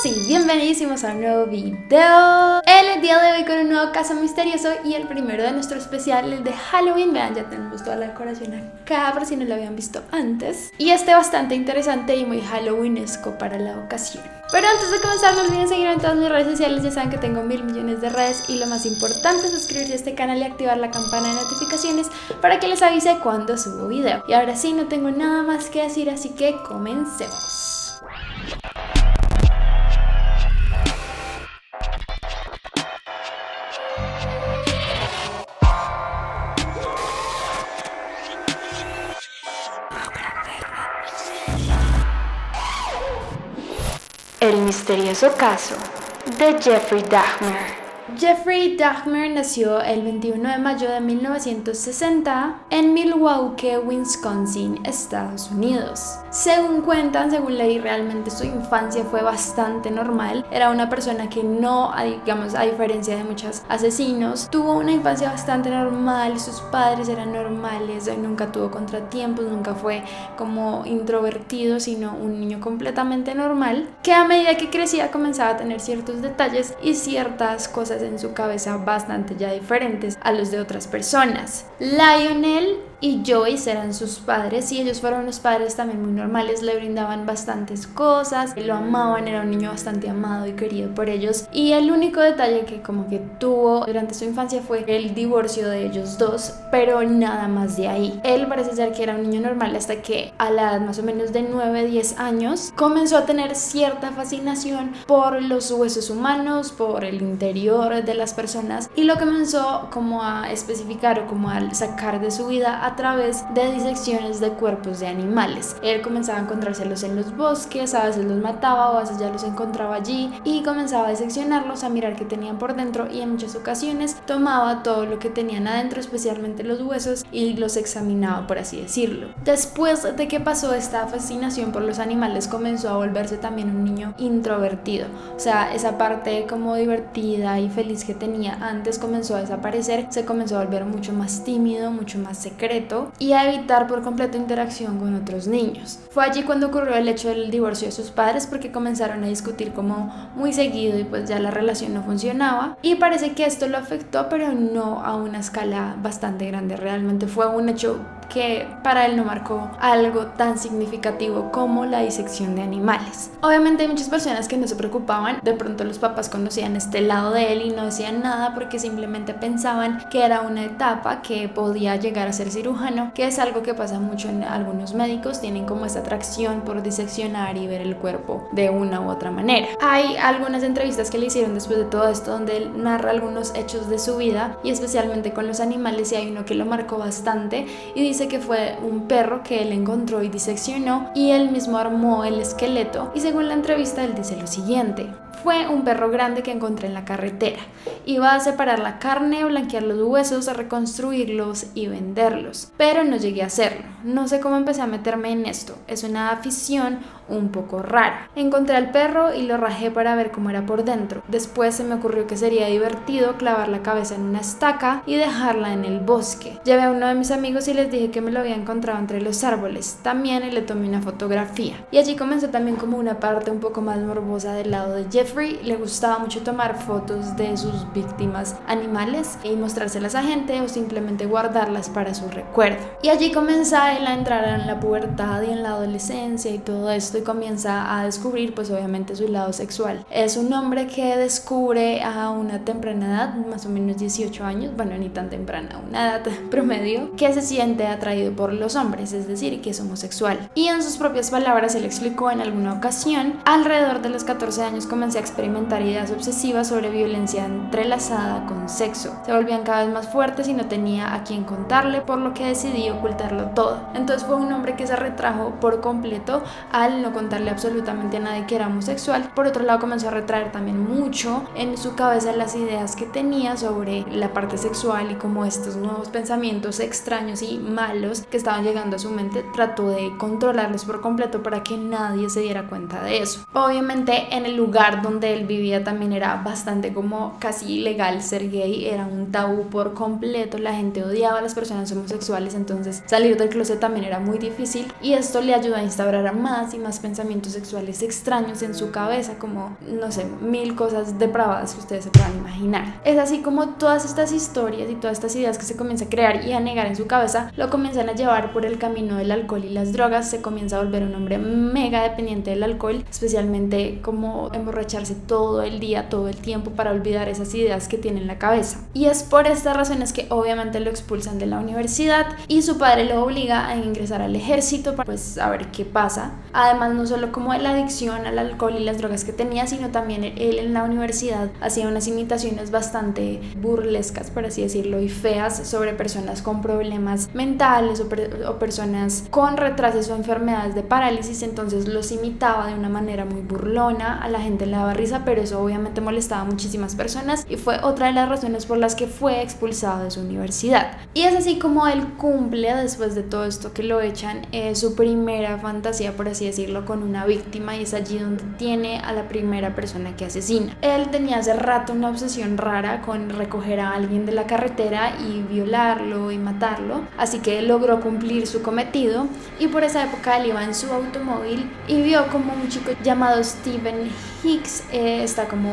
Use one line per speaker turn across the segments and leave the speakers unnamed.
y bienvenidísimos a un nuevo video. El día de hoy con un nuevo caso misterioso y el primero de nuestro especial, el de Halloween. Vean, ya tenemos toda la decoración acá por si no lo habían visto antes. Y bastante interesante y muy halloweenesco para la ocasión. Pero antes de comenzar, no olviden seguirme en todas mis redes sociales. Ya saben que tengo 1000 millones de redes y lo más importante es suscribirse a este canal y activar la campana de notificaciones para que les avise cuando subo video. Y ahora sí, no tengo nada más que decir, así que comencemos. El misterioso caso de Jeffrey Dahmer. Jeffrey Dahmer nació el 21 de mayo de 1960 en Milwaukee, Wisconsin, Estados Unidos. Según cuentan, según leí, realmente su infancia fue bastante normal. Era una persona que no, digamos, a diferencia de muchos asesinos, tuvo una infancia bastante normal. Sus padres eran normales, nunca tuvo contratiempos, nunca fue como introvertido, sino un niño completamente normal, que a medida que crecía comenzaba a tener ciertos detalles y ciertas cosas en su cabeza bastante ya diferentes a los de otras personas. Lionel y Joyce eran sus padres y ellos fueron unos padres también muy normales, le brindaban bastantes cosas, lo amaban, era un niño bastante amado y querido por ellos, y el único detalle que como que tuvo durante su infancia fue el divorcio de ellos dos, pero nada más de ahí. Él parece ser que era un niño normal hasta que a la edad más o menos de 9-10 años comenzó a tener cierta fascinación por los huesos humanos, por el interior de las personas, y lo comenzó como a especificar o como a sacar de su vida a través de disecciones de cuerpos de animales. Él comenzaba a encontrárselos en los bosques, a veces los mataba o a veces ya los encontraba allí y comenzaba a diseccionarlos, a mirar qué tenían por dentro, y en muchas ocasiones tomaba todo lo que tenían adentro, especialmente los huesos, y los examinaba, por así decirlo. Después de que pasó esta fascinación por los animales, comenzó a volverse también un niño introvertido, o sea, esa parte como divertida y feliz que tenía antes comenzó a desaparecer, se comenzó a volver mucho más tímido, mucho más secreto y a evitar por completo interacción con otros niños. Fue allí cuando ocurrió el hecho del divorcio de sus padres, porque comenzaron a discutir como muy seguido y pues ya la relación no funcionaba, y parece que esto lo afectó, pero no a una escala bastante grande. Realmente fue un hecho que para él no marcó algo tan significativo como la disección de animales. Obviamente hay muchas personas que no se preocupaban, de pronto los papás conocían este lado de él y no decían nada porque simplemente pensaban que era una etapa, que podía llegar a ser cirujano, que es algo que pasa mucho en algunos médicos, tienen como esta atracción por diseccionar y ver el cuerpo de una u otra manera. Hay algunas entrevistas que le hicieron después de todo esto donde él narra algunos hechos de su vida y especialmente con los animales, y hay uno que lo marcó bastante y dice que fue un perro que él encontró y diseccionó y él mismo armó el esqueleto, y según la entrevista él dice lo siguiente: fue un perro grande que encontré en la carretera. Iba a separar la carne, blanquear los huesos, a reconstruirlos y venderlos, pero no llegué a hacerlo. No sé cómo empecé a meterme en esto. Es una afición un poco rara. Encontré al perro y lo rajé para ver cómo era por dentro. Después se me ocurrió que sería divertido clavar la cabeza en una estaca y dejarla en el bosque. Llevé a uno de mis amigos y les dije que me lo había encontrado entre los árboles. También le tomé una fotografía. Y allí comenzó también como una parte un poco más morbosa del lado de Jeffrey. Le gustaba mucho tomar fotos de sus víctimas animales y mostrárselas a gente o simplemente guardarlas para su recuerdo. Y allí comienza él a entrar en la pubertad y en la adolescencia y todo esto, y comienza a descubrir pues obviamente su lado sexual. Es un hombre que descubre a una temprana edad, más o menos 18 años, bueno, ni tan temprana, una edad promedio, que se siente atraído por los hombres, es decir, que es homosexual. Y en sus propias palabras él explicó en alguna ocasión: alrededor de los 14 años comencé a experimentar ideas obsesivas sobre violencia entrelazada con sexo. Se volvían cada vez más fuertes y no tenía a quién contarle, por lo que decidí ocultarlo todo. Entonces fue un hombre que se retrajo por completo al no contarle absolutamente a nadie que era homosexual. Por otro lado, comenzó a retraer también mucho en su cabeza las ideas que tenía sobre la parte sexual y como estos nuevos pensamientos extraños y malos que estaban llegando a su mente, trató de controlarlos por completo para que nadie se diera cuenta de eso. Obviamente en el lugar donde él vivía también era bastante como casi ilegal ser gay, era un tabú por completo, la gente odiaba a las personas homosexuales, entonces salir del closet también era muy difícil y esto le ayudó a instaurar a más y más pensamientos sexuales extraños en su cabeza, como no sé, 1000 cosas depravadas que ustedes se puedan imaginar. Es así como todas estas historias y todas estas ideas que se comienza a crear y a negar en su cabeza lo comienzan a llevar por el camino del alcohol y las drogas. Se comienza a volver un hombre mega dependiente del alcohol, especialmente como emborracharse todo el día, todo el tiempo para olvidar esas ideas que tiene en la cabeza. Y es por estas razones que obviamente lo expulsan de la universidad y su padre lo obliga a ingresar al ejército para pues saber qué pasa. Además, no solo como la adicción al alcohol y las drogas que tenía, sino también él en la universidad hacía unas imitaciones bastante burlescas, por así decirlo, y feas sobre personas con problemas mentales o personas con retrasos o enfermedades de parálisis. Entonces los imitaba de una manera muy burlona, a la gente le daba risa, pero eso obviamente molestaba a muchísimas personas y fue otra de las razones por las que fue expulsado de su universidad. Y es así como él cumple, después de todo esto que lo echan, su primera fantasía, por así decirlo, con una víctima, y es allí donde tiene a la primera persona que asesina. Él tenía hace rato una obsesión rara con recoger a alguien de la carretera y violarlo y matarlo, así que logró cumplir su cometido y por esa época él iba en su automóvil y vio como un chico llamado Steven Hicks está como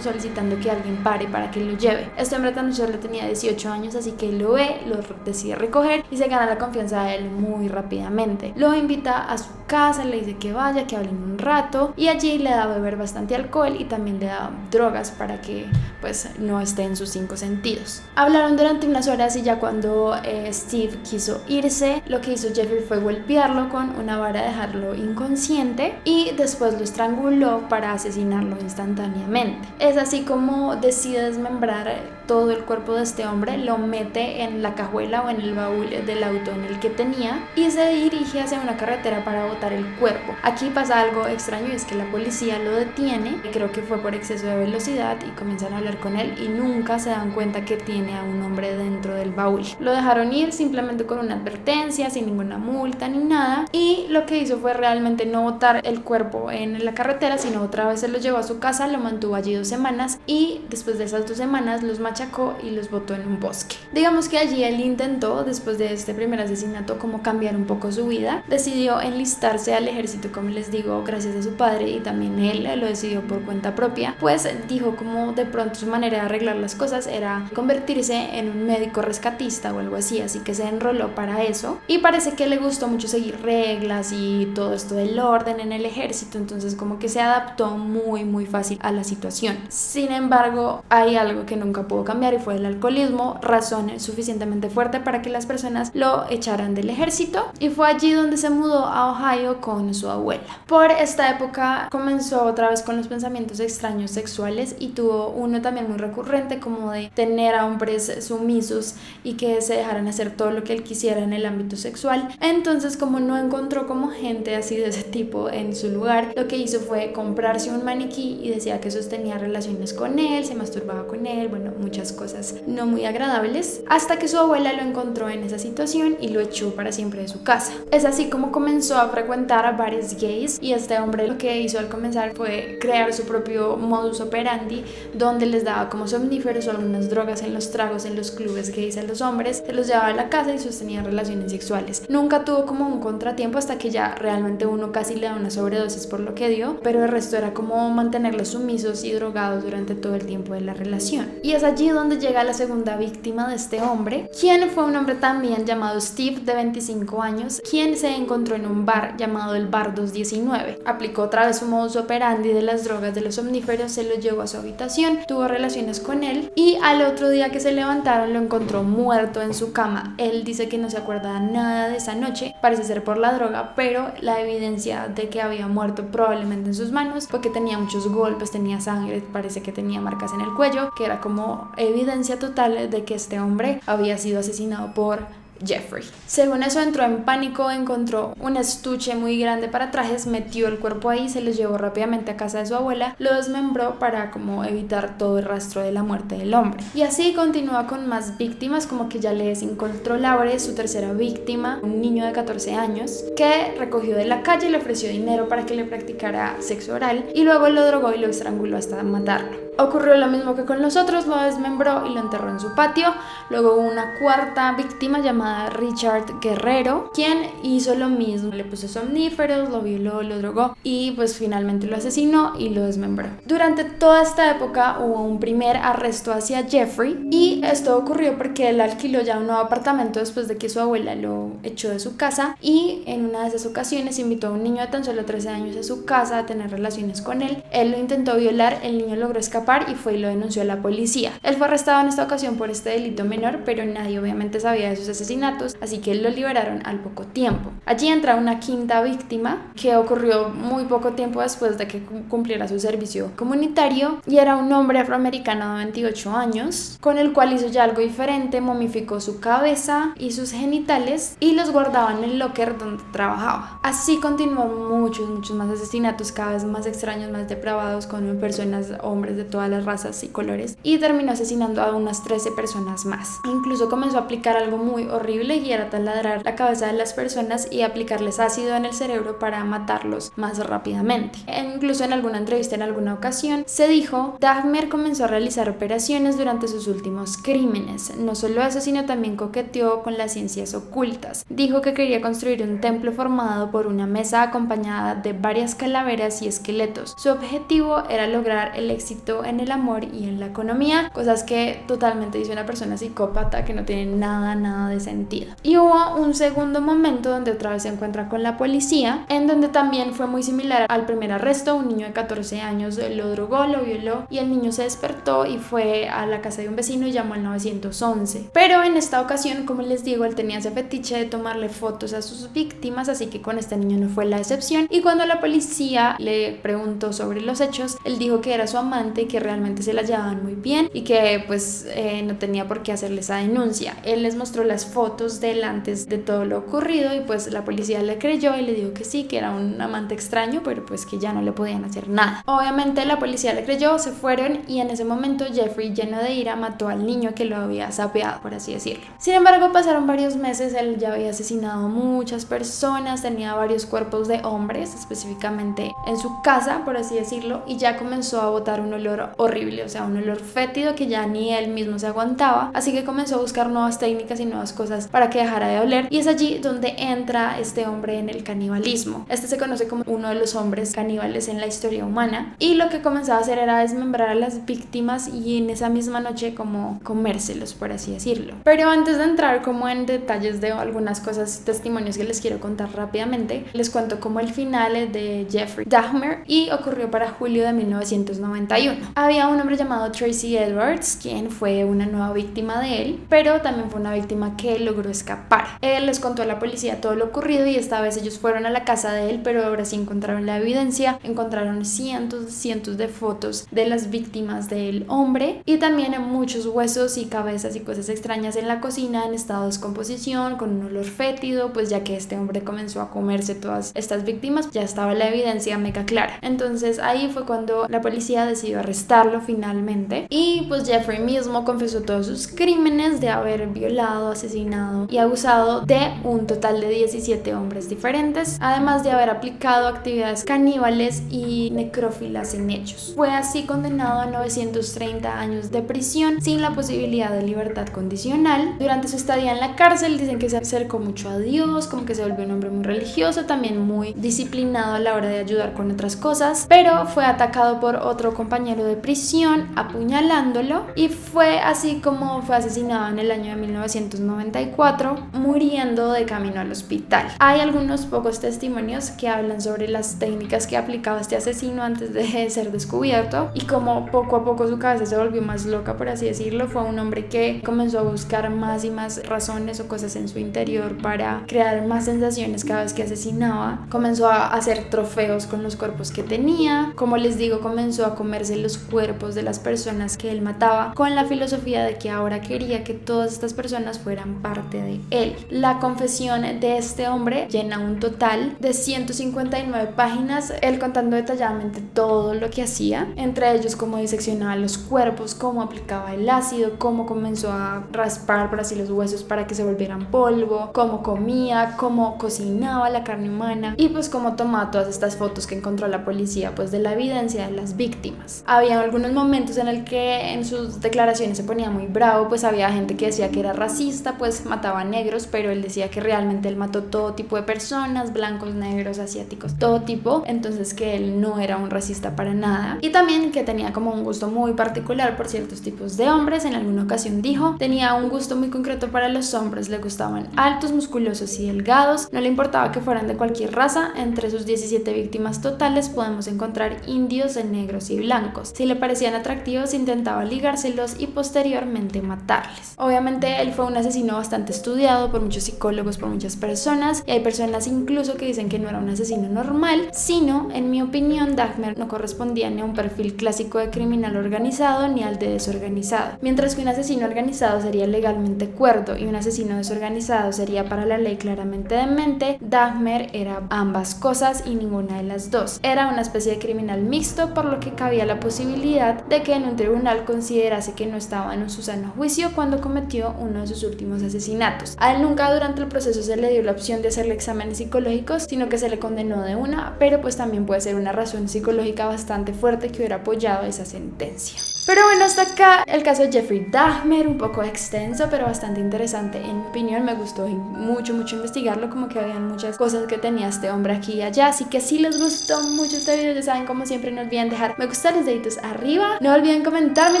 solicitando que alguien pare para que lo lleve. Este hombre tan solo tenía 18 años, así que lo ve, lo decide recoger y se gana la confianza de él muy rápidamente. Lo invita a su casa, le dice que vaya, que hablen un rato y allí le da a beber bastante alcohol y también le da drogas para que pues no esté en sus 5 sentidos. Hablaron durante unas horas y ya cuando Steve quiso irse, lo que hizo Jeffrey fue golpearlo con una vara, dejarlo inconsciente y después lo estranguló para asesinarlo instantáneamente. Es así como decide desmembrar todo el cuerpo de este hombre, lo mete en la cajuela o en el baúl del auto en el que tenía y se dirige hacia una carretera para botar el cuerpo. Aquí pasa algo extraño y es que la policía lo detiene, creo que fue por exceso de velocidad, y comienzan a hablar con él y nunca se dan cuenta que tiene a un hombre dentro del baúl. Lo dejaron ir simplemente con una advertencia, sin ninguna multa ni nada, y lo que hizo fue realmente no botar el cuerpo en la carretera, sino otra vez se lo llevó a su casa, lo mantuvo allí 2 semanas y después de esas 2 semanas los machacó y los botó en un bosque. Digamos que allí él intentó, después de este primer asesinato, como cambiar un poco su vida. Decidió enlistarse al ejército, como les digo, gracias a su padre, y también él lo decidió por cuenta propia, pues dijo como de pronto su manera de arreglar las cosas era convertirse en un médico rescatista o algo así, así que se enroló para eso y parece que le gustó mucho seguir reglas y todo esto del orden en el ejército, entonces como que se adaptó muy fácil a la situación. Sin embargo, hay algo que nunca pudo cambiar y fue el alcoholismo, razón suficientemente fuerte para que las personas lo echaran del ejército, y fue allí donde se mudó a Ohio con su abuela. Por esta época comenzó otra vez con los pensamientos extraños sexuales y tuvo uno también muy recurrente, como de tener a hombres sumisos y que se dejaran hacer todo lo que él quisiera en el ámbito sexual. Entonces, como no encontró como gente así de ese tipo en su lugar, lo que hizo fue comprarse un maniquí y decía que sostenía relaciones con él, se masturbaba con él, bueno, muchas cosas no muy agradables, hasta que su abuela lo encontró en esa situación y lo echó para siempre de su casa. Es así como comenzó a frecuentar a bares gays, y este hombre lo que hizo al comenzar fue crear su propio modus operandi, donde les daba como somníferos o algunas drogas en los tragos en los clubes gays a los hombres, se los llevaba a la casa y sostenía relaciones sexuales. Nunca tuvo como un contratiempo hasta que ya realmente uno casi le da una sobredosis por lo que dio, pero el resto era como mantenerlos sumisos y drogados durante todo el tiempo de la relación. Y es allí donde llega la segunda víctima de este hombre, quien fue un hombre también llamado Steve, de 25 años, quien se encontró en un bar llamado el Bar 219. Aplicó otra vez su modus operandi de las drogas, de los somníferos, se lo llevó a su habitación, tuvo relaciones con él y al otro día que se levantaron lo encontró muerto en su cama. Él dice que no se acuerda nada de esa noche, parece ser por la droga, pero la evidencia de que había muerto probablemente en sus manos, porque tenía muchos golpes, tenía sangre, parece que tenía marcas en el cuello, que era como evidencia total de que este hombre había sido asesinado por Jeffrey. Según eso, entró en pánico, encontró un estuche muy grande para trajes, metió el cuerpo ahí, se los llevó rápidamente a casa de su abuela, lo desmembró para como evitar todo el rastro de la muerte del hombre. Y así continúa con más víctimas, como que ya le es incontrolable. Su tercera víctima, un niño de 14 años que recogió de la calle y le ofreció dinero para que le practicara sexo oral y luego lo drogó y lo estranguló hasta matarlo. Ocurrió lo mismo que con los otros, lo desmembró y lo enterró en su patio. Luego hubo una cuarta víctima llamada Richard Guerrero, quien hizo lo mismo, le puso somníferos, lo violó, lo drogó y pues finalmente lo asesinó y lo desmembró. Durante toda esta época hubo un primer arresto hacia Jeffrey y esto ocurrió porque él alquiló ya un nuevo apartamento después de que su abuela lo echó de su casa, y en una de esas ocasiones invitó a un niño de tan solo 13 años a su casa a tener relaciones con él. Él lo intentó violar, el niño logró escapar y fue y lo denunció a la policía. Él fue arrestado en esta ocasión por este delito menor, pero nadie obviamente sabía de sus asesinatos, así que lo liberaron al poco tiempo. Allí entra una quinta víctima que ocurrió muy poco tiempo después de que cumpliera su servicio comunitario, y era un hombre afroamericano de 28 años con el cual hizo ya algo diferente: momificó su cabeza y sus genitales y los guardaba en el locker donde trabajaba. Así continuó muchos más asesinatos, cada vez más extraños, más depravados, con personas, hombres de todas las razas y colores, y terminó asesinando a unas 13 personas más. Incluso comenzó a aplicar algo muy horrible, y era taladrar la cabeza de las personas y aplicarles ácido en el cerebro para matarlos más rápidamente. Incluso en alguna entrevista, en alguna ocasión, se dijo: Dahmer comenzó a realizar operaciones durante sus últimos crímenes. No solo eso, sino también coqueteó con las ciencias ocultas. Dijo que quería construir un templo formado por una mesa acompañada de varias calaveras y esqueletos. Su objetivo era lograr el éxito en el amor y en la economía, cosas que totalmente dice una persona psicópata, que no tiene nada de sentido. Y hubo un segundo momento donde otra vez se encuentra con la policía, en donde también fue muy similar al primer arresto. Un niño de 14 años lo drogó, lo violó, y el niño se despertó y fue a la casa de un vecino y llamó al 911. Pero en esta ocasión, como les digo, él tenía ese fetiche de tomarle fotos a sus víctimas, así que con este niño no fue la excepción. Y cuando la policía le preguntó sobre los hechos, él dijo que era su amante, que realmente se la llevaban muy bien y que pues no tenía por qué hacerle esa denuncia. Él les mostró las fotos de él antes de todo lo ocurrido y pues la policía le creyó y le dijo que sí, que era un amante extraño, pero pues que ya no le podían hacer nada. Obviamente la policía le creyó, se fueron, y en ese momento Jeffrey, lleno de ira, mató al niño que lo había sapeado, por así decirlo. Sin embargo, pasaron varios meses, él ya había asesinado a muchas personas, tenía varios cuerpos de hombres específicamente en su casa, por así decirlo, y ya comenzó a botar un olor horrible, o sea, un olor fétido que ya ni él mismo se aguantaba, así que comenzó a buscar nuevas técnicas y nuevas cosas para que dejara de oler, y es allí donde entra este hombre en el canibalismo. Este se conoce como uno de los hombres caníbales en la historia humana, y lo que comenzaba a hacer era desmembrar a las víctimas y en esa misma noche como comérselos, por así decirlo. Pero antes de entrar como en detalles de algunas cosas, testimonios que les quiero contar rápidamente, les cuento como el final de Jeffrey Dahmer, y ocurrió para julio de 1991. Había un hombre llamado Tracy Edwards, quien fue una nueva víctima de él, pero también fue una víctima que logró escapar. Él les contó a la policía todo lo ocurrido, y esta vez ellos fueron a la casa de él, pero ahora sí encontraron la evidencia, encontraron cientos de fotos de las víctimas del hombre, y también muchos huesos y cabezas y cosas extrañas en la cocina en estado de descomposición, con un olor fétido, pues ya que este hombre comenzó a comerse todas estas víctimas, ya estaba la evidencia mega clara. Entonces ahí fue cuando la policía decidió arrestarlo finalmente, y pues Jeffrey mismo confesó todos sus crímenes de haber violado, asesinado y abusado de un total de 17 hombres diferentes, además de haber aplicado actividades caníbales y necrófilas en ellos. Fue así condenado a 930 años de prisión sin la posibilidad de libertad condicional. Durante su estadía en la cárcel dicen que se acercó mucho a Dios, como que se volvió un hombre muy religioso, también muy disciplinado a la hora de ayudar con otras cosas, pero fue atacado por otro compañero de prisión apuñalándolo, y fue así como fue asesinado en el año de 1994, muriendo de camino al hospital. Hay algunos pocos testimonios que hablan sobre las técnicas que aplicaba este asesino antes de ser descubierto, y como poco a poco su cabeza se volvió más loca, por así decirlo. Fue un hombre que comenzó a buscar más y más razones o cosas en su interior para crear más sensaciones cada vez que asesinaba. Comenzó a hacer trofeos con los cuerpos que tenía, como les digo, comenzó a comerse los los cuerpos de las personas que él mataba, con la filosofía de que ahora quería que todas estas personas fueran parte de él. La confesión de este hombre llena un total de 159 páginas, él contando detalladamente todo lo que hacía, entre ellos cómo diseccionaba los cuerpos, cómo aplicaba el ácido, cómo comenzó a raspar por así los huesos para que se volvieran polvo, cómo comía, cómo cocinaba la carne humana y pues cómo tomaba todas estas fotos que encontró la policía pues de la evidencia de las víctimas. Había algunos momentos en el que en sus declaraciones se ponía muy bravo, pues había gente que decía que era racista, pues mataba a negros, pero él decía que realmente él mató todo tipo de personas, blancos, negros, asiáticos, todo tipo, entonces que él no era un racista para nada, y también que tenía como un gusto muy particular por ciertos tipos de hombres. En alguna ocasión dijo, tenía un gusto muy concreto para los hombres, le gustaban altos, musculosos y delgados, no le importaba que fueran de cualquier raza. Entre sus 17 víctimas totales podemos encontrar indios, negros y blancos. Si le parecían atractivos intentaba ligárselos y posteriormente matarles. Obviamente él fue un asesino bastante estudiado por muchos psicólogos, por muchas personas, y hay personas incluso que dicen que no era un asesino normal, sino, en mi opinión, Dahmer no correspondía ni a un perfil clásico de criminal organizado ni al de desorganizado. Mientras que un asesino organizado sería legalmente cuerdo y un asesino desorganizado sería para la ley claramente demente, Dahmer era ambas cosas y ninguna de las dos. Era una especie de criminal mixto, por lo que cabía la posibilidad de que en un tribunal considerase que no estaba en su sano juicio cuando cometió uno de sus últimos asesinatos. A él nunca durante el proceso se le dio la opción de hacerle exámenes psicológicos, sino que se le condenó de una, pero pues también puede ser una razón psicológica bastante fuerte que hubiera apoyado esa sentencia. Pero bueno, hasta acá el caso de Jeffrey Dahmer, un poco extenso pero bastante interesante en mi opinión. Me gustó mucho investigarlo, como que habían muchas cosas que tenía este hombre aquí y allá, así que si les gustó mucho este video, ya saben, como siempre, no olviden dejar me gusta, los deditos arriba, no olviden comentarme,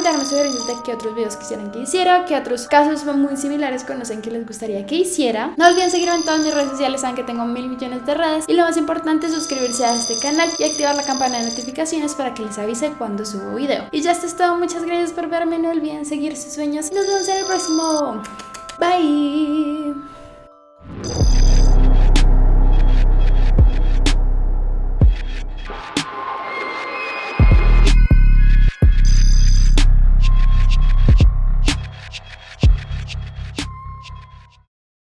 dejarme sugerencias de qué otros videos quisieran que hiciera, qué otros casos muy similares conocen que les gustaría que hiciera. No olviden seguirme en todas mis redes sociales, saben que tengo 1000 millones de redes, y lo más importante es suscribirse a este canal y activar la campana de notificaciones para que les avise cuando subo video. Y ya esto es todo, muchas gracias por verme, no olviden seguir sus sueños y nos vemos en el próximo. Bye.